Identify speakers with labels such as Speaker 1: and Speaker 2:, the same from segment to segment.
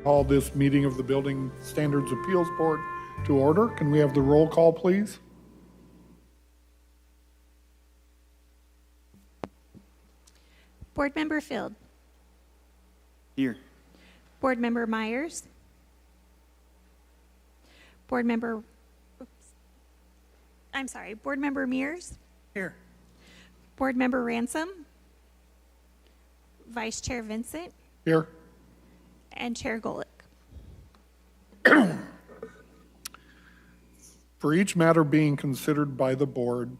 Speaker 1: Call this meeting of the Building Standards Appeals Board to order. Can we have the roll call, please?
Speaker 2: Board Member Field.
Speaker 3: Here.
Speaker 2: Board Member Myers. Board Member, Board Member Mears.
Speaker 3: Here.
Speaker 2: Board Member Ransom. Vice Chair Vincent.
Speaker 1: Here.
Speaker 2: And Chair Golick.
Speaker 1: For each matter being considered by the board,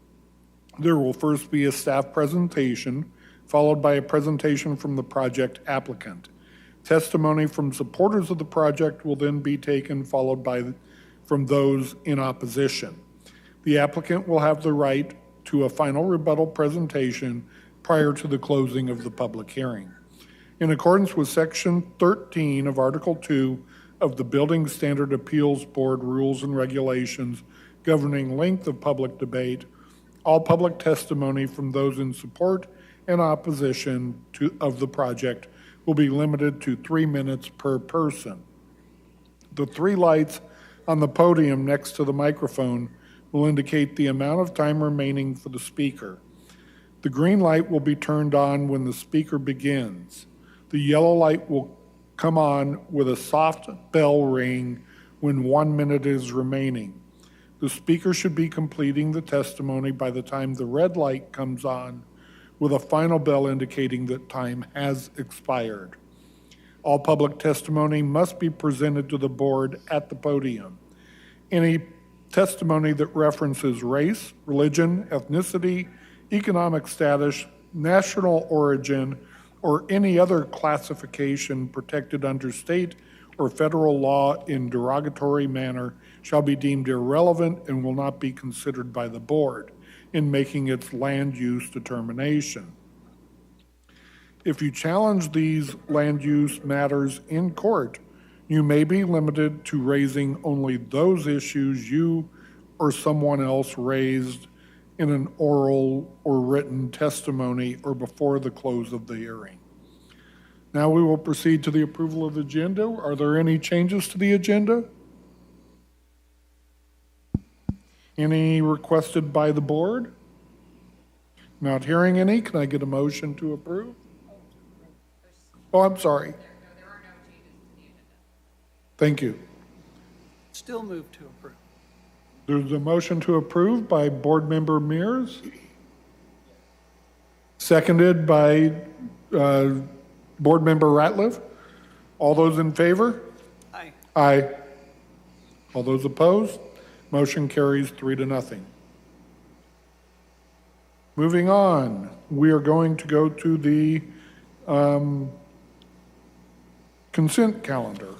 Speaker 1: there will first be a staff presentation, followed by a presentation from the project applicant. Testimony from supporters of the project will then be taken, followed by from those in opposition. The applicant will have the right to a final rebuttal presentation prior to the closing of the public hearing. In accordance with Section 13 of Article 2 of the Building Standard Appeals Board Rules and Regulations governing length of public debate, all public testimony from those in support and opposition of the project will be limited to 3 minutes per person. The 3 lights on the podium next to the microphone will indicate the amount of time remaining for the speaker. The green light will be turned on when the speaker begins. The yellow light will come on with a soft bell ring when 1 minute is remaining. The speaker should be completing the testimony by the time the red light comes on, with a final bell indicating that time has expired. All public testimony must be presented to the board at the podium. Any testimony that references race, religion, ethnicity, economic status, national origin, or any other classification protected under state or federal law in derogatory manner shall be deemed irrelevant and will not be considered by the board in making its land use determination. If you challenge these land use matters in court, you may be limited to raising only those issues you or someone else raised in an oral or written testimony or before the close of the hearing. Now we will proceed to the approval of the agenda. Are there any changes to the agenda? Any requested by the board? Not hearing any. Can I get a motion to approve? Oh, I'm sorry.
Speaker 4: There are no changes to the agenda.
Speaker 1: Thank you.
Speaker 3: Still move to approve.
Speaker 1: There's a motion to approve by Board Member Mears, seconded by Board Member Ratliff. All those in favor?
Speaker 3: Aye.
Speaker 1: Aye. All those opposed? Motion carries 3-0. Moving on, we are going to go to the consent calendar.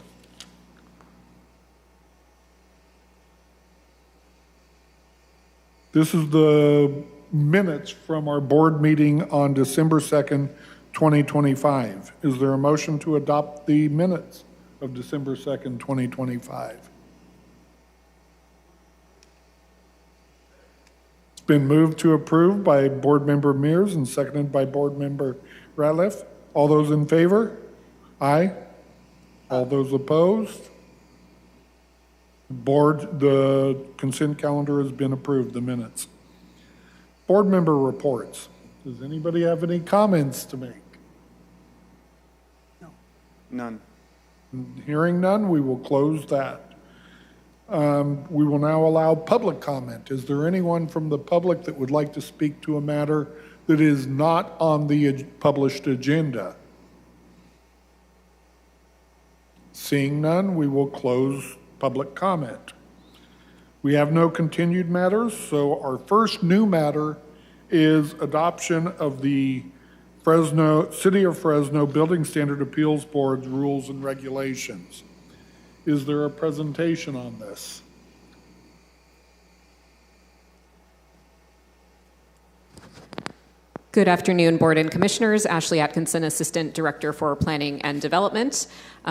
Speaker 1: This is the minutes from our board meeting on December 2nd, 2025. Is there a motion to adopt the minutes of December 2nd, 2025? been moved to approve by Board Member Mears and seconded by Board Member Ratliff. All those in favor? Aye. All those opposed? The consent calendar has been approved, the minutes. Board member reports. Does anybody have any comments to make?
Speaker 3: None.
Speaker 1: Hearing none, we will close that. We will now allow public comment. Is there anyone from the public that would like to speak to a matter that is not on the published agenda? Seeing none, we will close public comment. We have no continued matters, so our first new matter is adoption of the City of Fresno Building Standard Appeals Board's rules and regulations. Is there a presentation on this?
Speaker 5: Good afternoon, Board and Commissioners. Ashley Atkinson, Assistant Director for Planning and Development.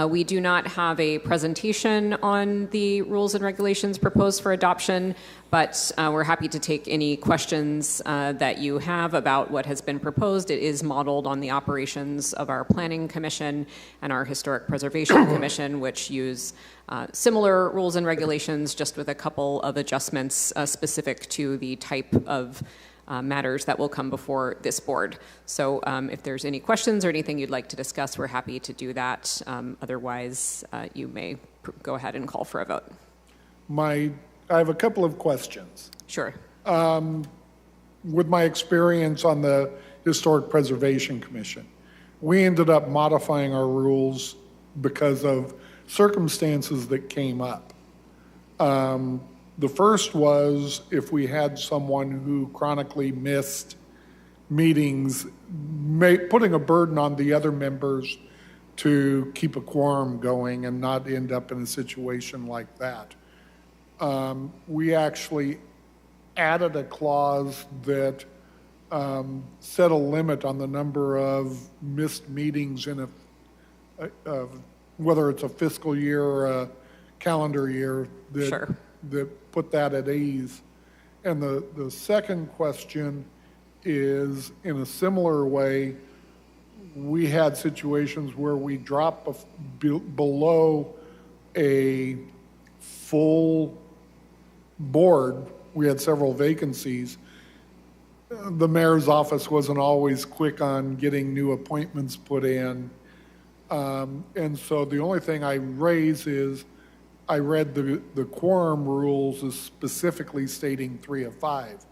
Speaker 5: We do not have a presentation on the rules and regulations proposed for adoption, but we're happy to take any questions that you have about what has been proposed. It is modeled on the operations of our Planning Commission and our Historic Preservation Commission, which use similar rules and regulations, just with a couple of adjustments specific to the type of matters that will come before this board. So if there's any questions or anything you'd like to discuss, we're happy to do that. Otherwise, you may go ahead and call for a vote.
Speaker 1: I have a couple of questions.
Speaker 5: Sure.
Speaker 1: With my experience on the Historic Preservation Commission, we ended up modifying our rules because of circumstances that came up. The first was if we had someone who chronically missed meetings, putting a burden on the other members to keep a quorum going and not end up in a situation like that. We actually added a clause that set a limit on the number of missed meetings in whether it's a fiscal year or a calendar year,
Speaker 5: Sure.
Speaker 1: that put that at ease. And the second question is, in a similar way, we had situations where we dropped below a full board. We had several vacancies. The mayor's office wasn't always quick on getting new appointments put in. And so the only thing I raise is I read the quorum rules as specifically stating 3 of 5.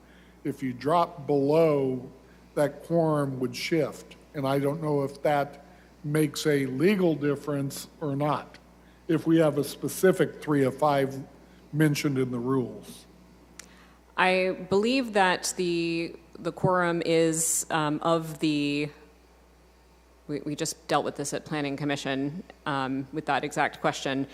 Speaker 1: If you drop below, that quorum would shift. And I don't know if that makes a legal difference or not, if we have a specific 3 of 5 mentioned in the rules.
Speaker 5: I believe that the quorum is of the, we just dealt with this at Planning Commission with that exact question.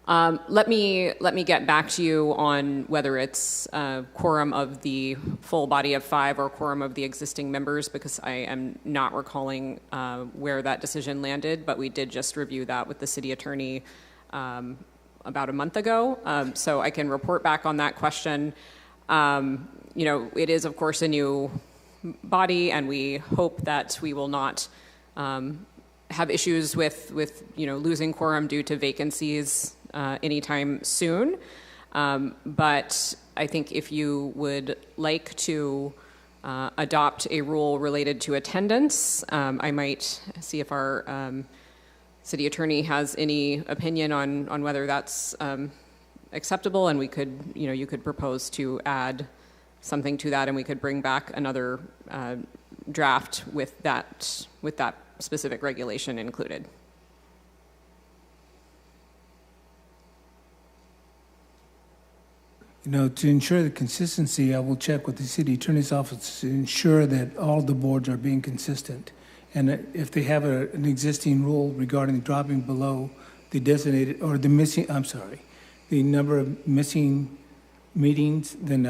Speaker 5: Let me get back to you on whether it's quorum of the full body of 5 or quorum of the existing members, because I am not recalling where that decision landed, but we did just review that with the city attorney about a month ago. So I can report back on that question. It is, of course, a new body, and we hope that we will not have issues with losing quorum due to vacancies anytime soon. But I think if you would like to adopt a rule related to attendance, I might see if our city attorney has any opinion on whether that's acceptable, and we could, you could propose to add something to that, and we could bring back another draft with that specific regulation included.
Speaker 6: To ensure the consistency, I will check with the city attorney's office to ensure that all the boards are being consistent. And if they have an existing rule regarding dropping below the designated, or the number of missing meetings, then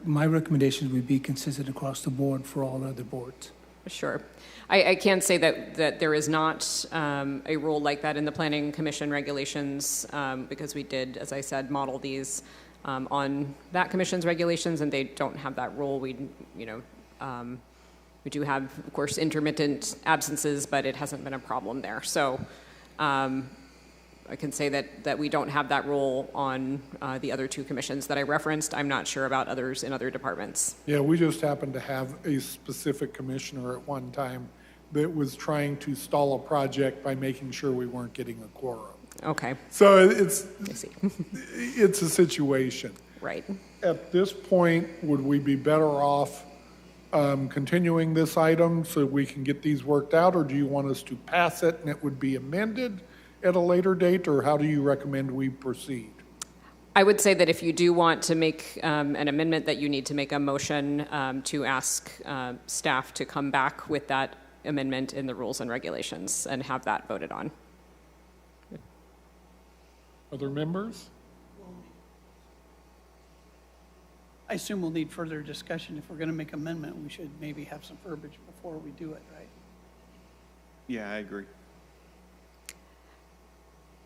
Speaker 6: my recommendations would be consistent across the board for all other boards.
Speaker 5: Sure. I can say that there is not a rule like that in the Planning Commission regulations because we did, as I said, model these on that commission's regulations, and they don't have that rule. We do have, of course, intermittent absences, but it hasn't been a problem there. So I can say that we don't have that rule on the other two commissions that I referenced. I'm not sure about others in other departments.
Speaker 1: Yeah, we just happened to have a specific commissioner at one time that was trying to stall a project by making sure we weren't getting a quorum.
Speaker 5: Okay,
Speaker 1: So it's,
Speaker 5: I see.
Speaker 1: it's a situation.
Speaker 5: Right.
Speaker 1: At this point, would we be better off continuing this item so we can get these worked out, or do you want us to pass it and it would be amended at a later date, or how do you recommend we proceed?
Speaker 5: I would say that if you do want to make an amendment, that you need to make a motion to ask staff to come back with that amendment in the rules and regulations and have that voted on.
Speaker 1: Other members?
Speaker 3: I assume we'll need further discussion. If we're going to make amendment, we should maybe have some verbiage before we do it, right?
Speaker 7: Yeah, I agree.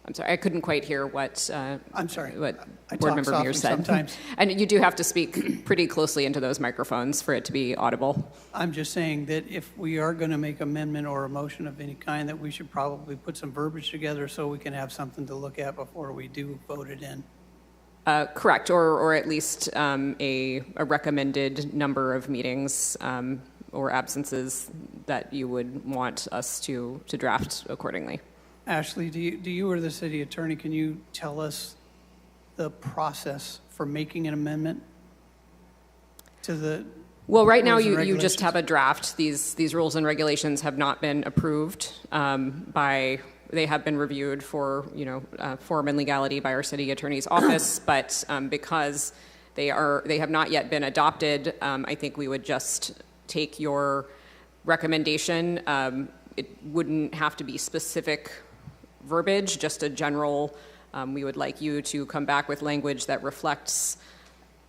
Speaker 5: I'm sorry, I couldn't quite hear what
Speaker 3: I'm sorry.
Speaker 5: what
Speaker 3: I
Speaker 5: board
Speaker 3: talk
Speaker 5: member
Speaker 3: softly
Speaker 5: Mears said.
Speaker 3: sometimes.
Speaker 5: And you do have to speak pretty closely into those microphones for it to be audible.
Speaker 3: I'm just saying that if we are going to make amendment or a motion of any kind, that we should probably put some verbiage together so we can have something to look at before we do vote it in.
Speaker 5: Correct, or at least a recommended number of meetings or absences that you would want us to draft accordingly.
Speaker 3: Ashley, do you or the city attorney, can you tell us the process for making an amendment to the
Speaker 5: Well, right now
Speaker 3: rules and
Speaker 5: you just
Speaker 3: regulations?
Speaker 5: have a draft. These rules and regulations have not been approved they have been reviewed for form and legality by our city attorney's office, but because they have not yet been adopted, I think we would just take your recommendation. It wouldn't have to be specific verbiage, just a general, we would like you to come back with language that reflects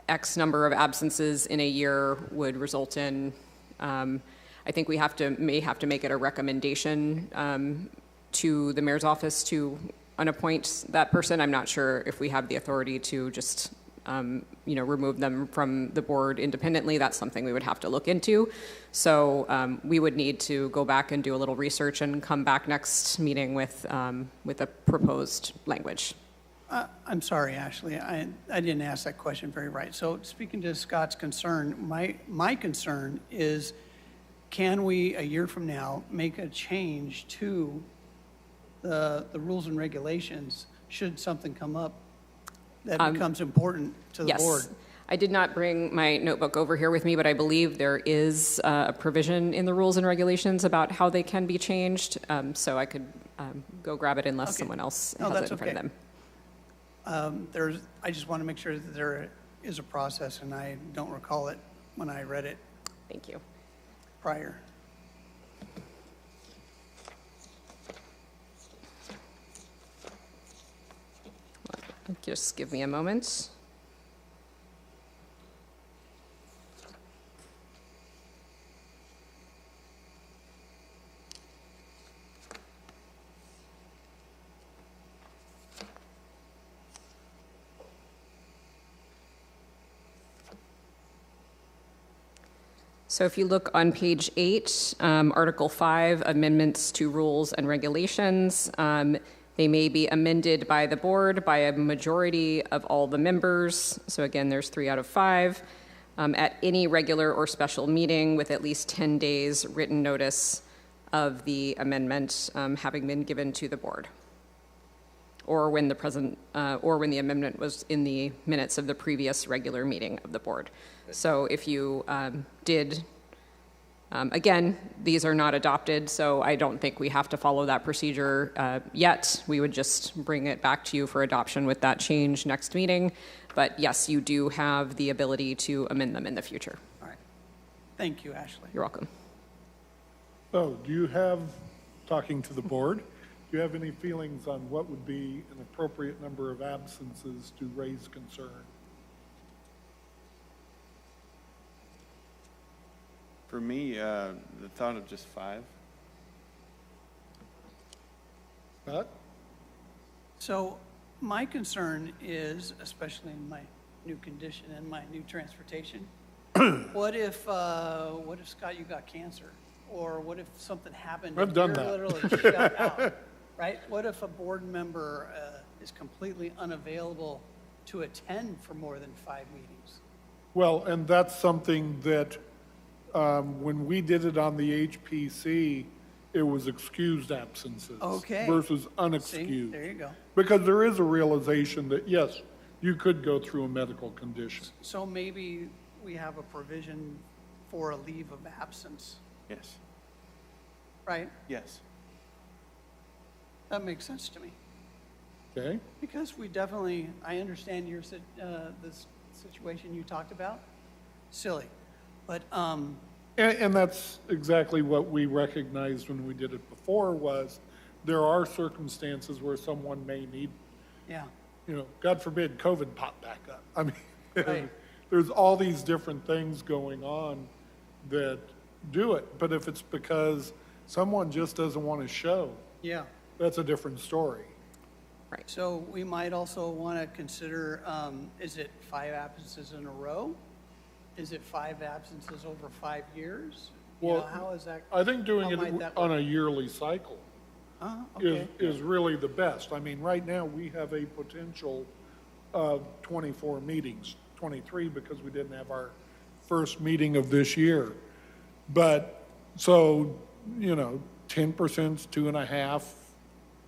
Speaker 5: X number of absences in a year would result in, I think we may have to make it a recommendation to the mayor's office to unappoint that person. I'm not sure if we have the authority to just remove them from the board independently. That's something we would have to look into. So we would need to go back and do a little research and come back next meeting with a proposed language.
Speaker 3: I'm sorry, Ashley, I didn't ask that question very right. So speaking to Scott's concern, my concern is, can we, a year from now, make a change to the rules and regulations should something come up that becomes important to the board?
Speaker 5: Yes. I did not bring my notebook over here with me, but I believe there is a provision in the rules and regulations about how they can be changed. So I could go grab it unless
Speaker 3: Okay.
Speaker 5: someone else
Speaker 3: No,
Speaker 5: has
Speaker 3: that's
Speaker 5: it in front
Speaker 3: okay.
Speaker 5: of them.
Speaker 3: I just want to make sure that there is a process, and I don't recall it when I read it
Speaker 5: Thank you.
Speaker 3: prior.
Speaker 5: Just give me a moment. So if you look on page 8, Article 5, amendments to rules and regulations, they may be amended by the board by a majority of all the members. So again, there's 3 out of 5. At any regular or special meeting with at least 10 days written notice of the amendment having been given to the board, or when the amendment was in the minutes of the previous regular meeting of the board. So if you did, again, these are not adopted, so I don't think we have to follow that procedure yet. We would just bring it back to you for adoption with that change next meeting. But yes, you do have the ability to amend them in the future.
Speaker 3: All right. Thank you, Ashley.
Speaker 5: You're welcome.
Speaker 1: So do you have, talking to the board, do you have any feelings on what would be an appropriate number of absences to raise concern?
Speaker 7: For me, the thought of just 5.
Speaker 1: Scott?
Speaker 3: So my concern is, especially in my new condition in my new transportation. What if Scott, you got cancer? Or what if something happened?
Speaker 1: I've
Speaker 3: and
Speaker 1: done
Speaker 3: you're
Speaker 1: that.
Speaker 3: literally shut out, right? What if a board member is completely unavailable to attend for more than 5 meetings?
Speaker 1: Well, and that's something that, when we did it on the HPC, it was excused absences.
Speaker 3: Okay.
Speaker 1: Versus
Speaker 3: See,
Speaker 1: unexcused.
Speaker 3: there you go.
Speaker 1: Because there is a realization that, yes, you could go through a medical condition.
Speaker 3: So maybe we have a provision for a leave of absence,
Speaker 7: Yes,
Speaker 3: right?
Speaker 7: yes.
Speaker 3: That makes sense to me.
Speaker 1: Okay?
Speaker 3: Because we definitely, I understand this situation you talked about, silly. But,
Speaker 1: And that's exactly what we recognized when we did it before, was there are circumstances where someone may need,
Speaker 3: yeah,
Speaker 1: God forbid, COVID pop back up. I mean,
Speaker 3: Right.
Speaker 1: there's all these different things going on that do it. But if it's because someone just doesn't want to show,
Speaker 3: yeah.
Speaker 1: that's a different story.
Speaker 3: So we might also want to consider, is it 5 absences in a row? Is it 5 absences over 5 years?
Speaker 1: Well,
Speaker 3: How is that?
Speaker 1: I think doing
Speaker 3: how might
Speaker 1: it
Speaker 3: that
Speaker 1: on
Speaker 3: work?
Speaker 1: a yearly cycle
Speaker 3: Okay.
Speaker 1: is really the best. I mean, right now, we have a potential of 24 meetings, 23 because we didn't have our first meeting of this year. But, so, 10% is 2.5,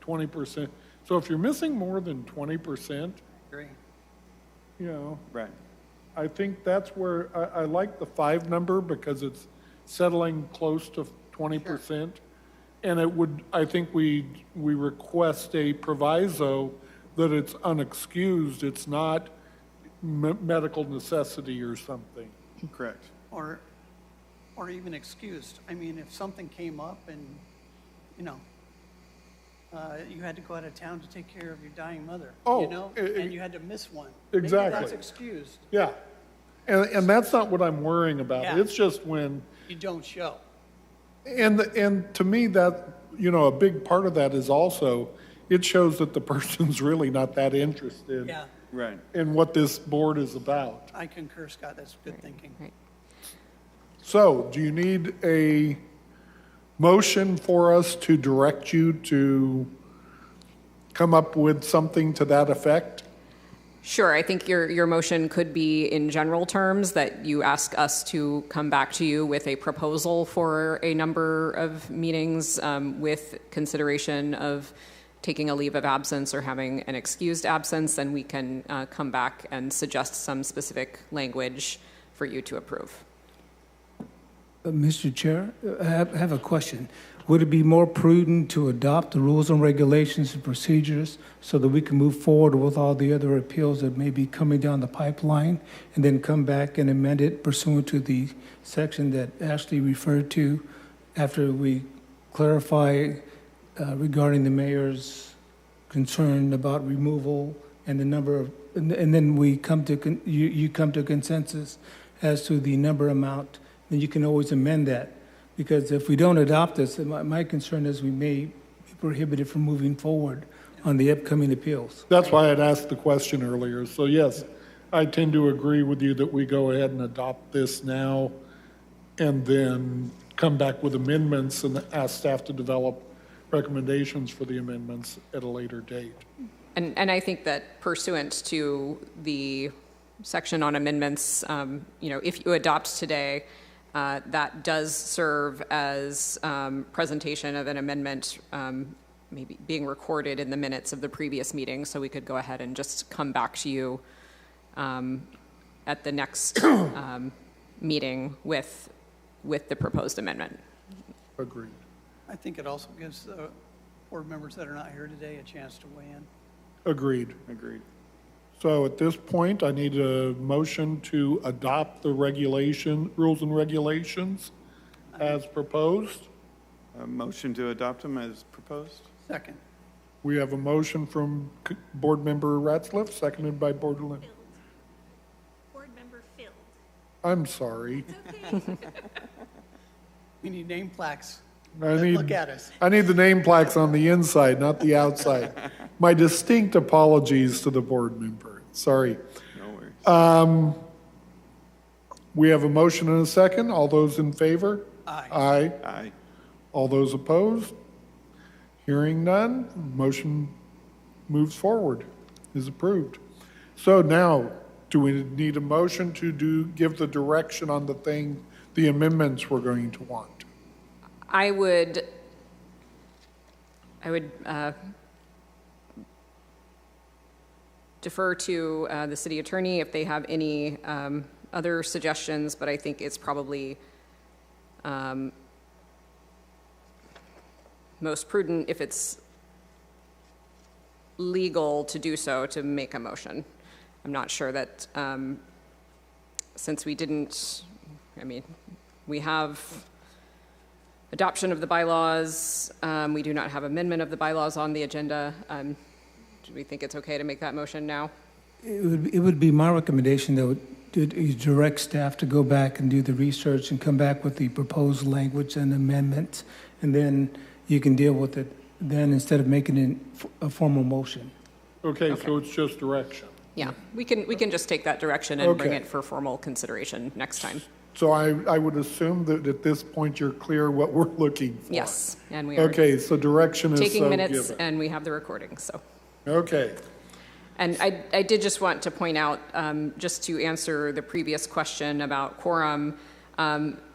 Speaker 1: 20%. So if you're missing more than 20%,
Speaker 3: Agree.
Speaker 7: Right.
Speaker 1: I think that's where, I like the 5 number because it's settling close to 20%. And it would, I think we request a proviso that it's unexcused, it's not medical necessity or something.
Speaker 7: Correct.
Speaker 3: Or even excused. I mean, if something came up and, you had to go out of town to take care of your dying mother,
Speaker 1: Oh,
Speaker 3: and you had to miss one.
Speaker 1: Exactly.
Speaker 3: Maybe that's excused.
Speaker 1: Yeah. And that's not what I'm worrying about.
Speaker 3: Yeah.
Speaker 1: It's just when,
Speaker 3: You don't show.
Speaker 1: and to me, that, a big part of that is also, it shows that the person's really not that interested
Speaker 3: Yeah,
Speaker 7: Right.
Speaker 1: in what this board is about.
Speaker 3: I concur, Scott. That's good thinking.
Speaker 5: Right.
Speaker 1: So, do you need a motion for us to direct you to come up with something to that effect?
Speaker 5: Sure, I think your motion could be in general terms that you ask us to come back to you with a proposal for a number of meetings with consideration of taking a leave of absence or having an excused absence, then we can come back and suggest some specific language for you to approve.
Speaker 6: Mr. Chair, I have a question. Would it be more prudent to adopt the rules and regulations and procedures so that we can move forward with all the other appeals that may be coming down the pipeline and then come back and amend it pursuant to the section that Ashley referred to after we clarify regarding the mayor's concern about removal and the number of, and then we come to, you come to consensus as to the number amount, then you can always amend that. Because if we don't adopt this, my concern is we may be prohibited from moving forward on the upcoming appeals.
Speaker 1: That's why I'd asked the question earlier. So yes, I tend to agree with you that we go ahead and adopt this now and then come back with amendments and ask staff to develop recommendations for the amendments at a later date.
Speaker 5: And I think that pursuant to the section on amendments, if you adopt today, that does serve as presentation of an amendment, maybe being recorded in the minutes of the previous meeting, so we could go ahead and just come back to you at the next meeting with the proposed amendment.
Speaker 1: Agreed.
Speaker 3: I think it also gives the board members that are not here today a chance to weigh in.
Speaker 1: Agreed.
Speaker 7: Agreed.
Speaker 1: So at this point, I need a motion to adopt the rules and regulations as proposed.
Speaker 7: A motion to adopt them as proposed?
Speaker 3: Second.
Speaker 1: We have a motion from Board Member Ratzliff, seconded by Board
Speaker 2: Board member Field.
Speaker 1: I'm sorry.
Speaker 3: We need name plaques.
Speaker 1: I
Speaker 3: Look at us.
Speaker 1: I need the name plaques on the inside, not the outside. My distinct apologies to the board member. Sorry.
Speaker 7: No worries.
Speaker 1: We have a motion and a second. All those in favor?
Speaker 3: Aye.
Speaker 1: Aye.
Speaker 7: Aye.
Speaker 1: All those opposed? Hearing none, motion moves forward, is approved. So now, do we need a motion to give the direction on the amendments we're going to want?
Speaker 5: I would defer to the city attorney if they have any other suggestions, but I think it's probably most prudent if it's legal to do so, to make a motion. I'm not sure that, since we didn't, we have adoption of the bylaws, we do not have amendment of the bylaws on the agenda. Do we think it's okay to make that motion now?
Speaker 6: It would be my recommendation, though, to direct staff to go back and do the research and come back with the proposed language and amendments, and then you can deal with it then instead of making it a formal motion.
Speaker 1: Okay, so it's just direction.
Speaker 5: Yeah, we can just take that direction and bring
Speaker 1: Okay.
Speaker 5: it for formal consideration next time.
Speaker 1: So I would assume that at this point you're clear what we're looking for.
Speaker 5: Yes, and we are
Speaker 1: Okay, so direction is so
Speaker 5: taking minutes,
Speaker 1: given.
Speaker 5: and we have the recording, so.
Speaker 1: Okay,
Speaker 5: And I did just want to point out, just to answer the previous question about quorum,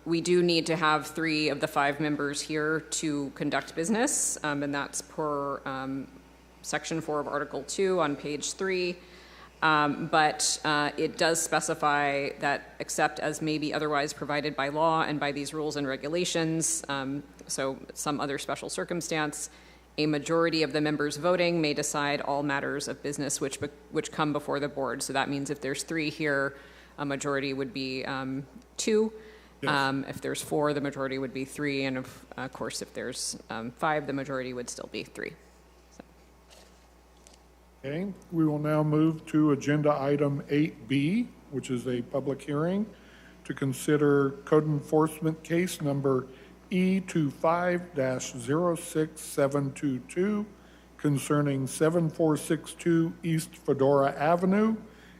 Speaker 5: we do need to have 3 of the 5 members here to conduct business, and that's per Section 4 of Article 2 on page 3. But it does specify that except as may be otherwise provided by law and by these rules and regulations, so some other special circumstance, a majority of the members voting may decide all matters of business which come before the board. So that means if there's 3 here, a majority would be 2.
Speaker 1: Yes.
Speaker 5: If there's 4, the majority would be 3. And of course, if there's 5, the majority would still be 3.
Speaker 1: okay. We will now move to agenda item 8B, which is a public hearing to consider code enforcement case number E25-06722 concerning 7462 East Fedora Avenue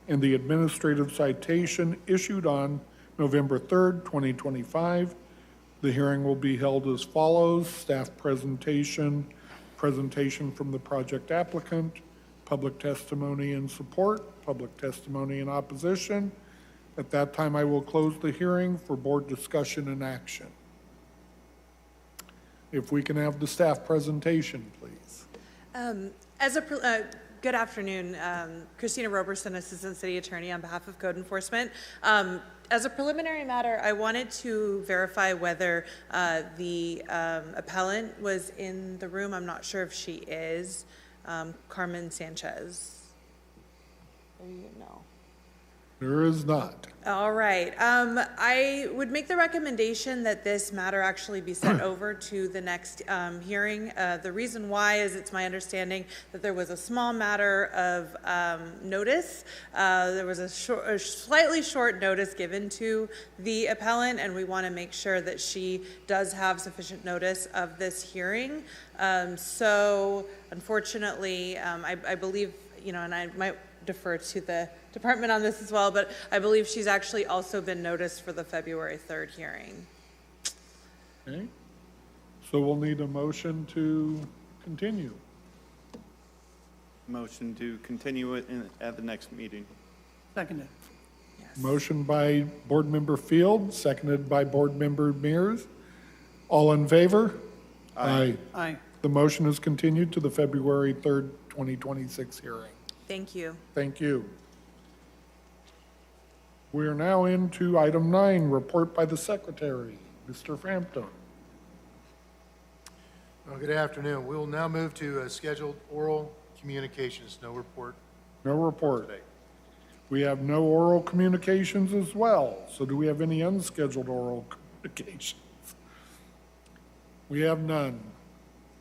Speaker 1: and the administrative citation issued on November 3rd, 2025. The hearing will be held as follows: staff presentation from the project applicant, public testimony in support, public testimony in opposition. At that time, I will close the hearing for board discussion and action. If we can have the staff presentation, please.
Speaker 8: Good afternoon, Christina Roberson, Assistant City Attorney on behalf of Code Enforcement. As a preliminary matter, I wanted to verify whether the appellant was in the room. I'm not sure if she is. Carmen Sanchez. No.
Speaker 1: There is not.
Speaker 8: All right. I would make the recommendation that this matter actually be sent over to the next hearing. The reason why is it's my understanding that there was a small matter of notice. There was a slightly short notice given to the appellant, and we want to make sure that she does have sufficient notice of this hearing. So unfortunately, I believe, and I might defer to the department on this as well, but I believe she's actually also been noticed for the February 3rd hearing.
Speaker 1: Okay. So we'll need a motion to continue.
Speaker 7: Motion to continue it at the next meeting.
Speaker 3: Seconded.
Speaker 8: Yes.
Speaker 1: Motion by Board Member Field, seconded by Board Member Mears. All in favor? Aye.
Speaker 3: Aye.
Speaker 1: The motion is continued to the February 3rd, 2026 hearing.
Speaker 8: Thank you.
Speaker 1: Thank you. We are now into item 9, report by the secretary. Mr. Frampton.
Speaker 9: Well, good afternoon. We will now move to scheduled oral communications. No report
Speaker 1: No report.
Speaker 9: today.
Speaker 1: We have no oral communications as well. So do we have any unscheduled oral communications? We have none.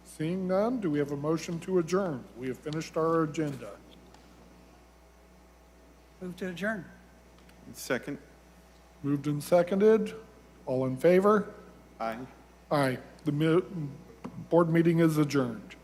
Speaker 1: Seeing none, do we have a motion to adjourn? We have finished our agenda.
Speaker 3: Move to adjourn.
Speaker 7: Second.
Speaker 1: Moved and seconded. All in favor?
Speaker 7: Aye.
Speaker 1: Aye. The board meeting is adjourned.